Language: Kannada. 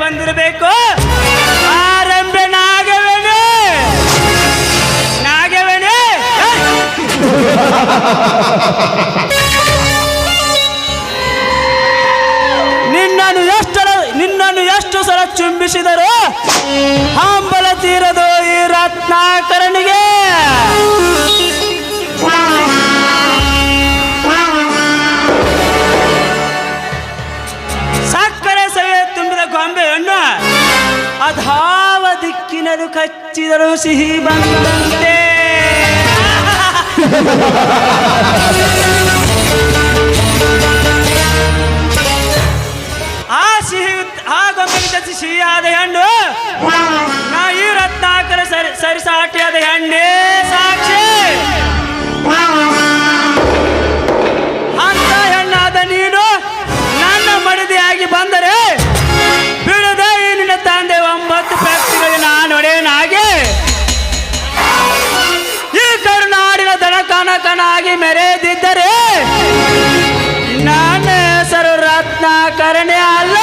ಬಂದಿರಬೇಕು. ಆರಂಭೆ ನಾಗವೇಣಿ ನಾಗವೇಣಿ ನಿನ್ನನ್ನು ಎಷ್ಟು ಸಲ ಚುಂಬಿಸಿದರು ಹಂಬಲ ತೀರದು ಈ ರತ್ನಾಕರನಿಗೆ. ಸಕ್ಕರೆ ಸವೆ ತುಂಬಿದ ಗೊಂಬೆಯನ್ನು ಅಧಾವ ದಿಕ್ಕಿನದು ಕಚ್ಚಿದರು ಸಿಹಿ ಬಂದಂತೆ. ಆ ಗೊಂಬೆಗೆ ಸಿಹಿಯಾದ ಹೆಣ್ಣು ನಾ ಈ ರತ್ನಾಕರ ಸರಿಸಾಟಿಯಾದ ಹೆಣ್ಣೆ ಸಾಕ್ಷಿ. ಅಂತ ಹೆಣ್ಣಾದ ನೀನು ನನ್ನ ಮಡದಿಯಾಗಿ ಬಂದರೆ ಬಿಡದ ಈ ನಿನ್ನ ತಂದೆ 9 ವ್ಯಕ್ತಿಗಳು ನಾನು ಒಡೆಯನಾಗಿ ಈ ಕರುನಾಡಿನ ದನಕನಕನಾಗಿ ಮೆರೆದಿದ್ದರೆ ನನ್ನ ಹೆಸರು ರತ್ನಾಕರನೇ ಅಲ್ಲ.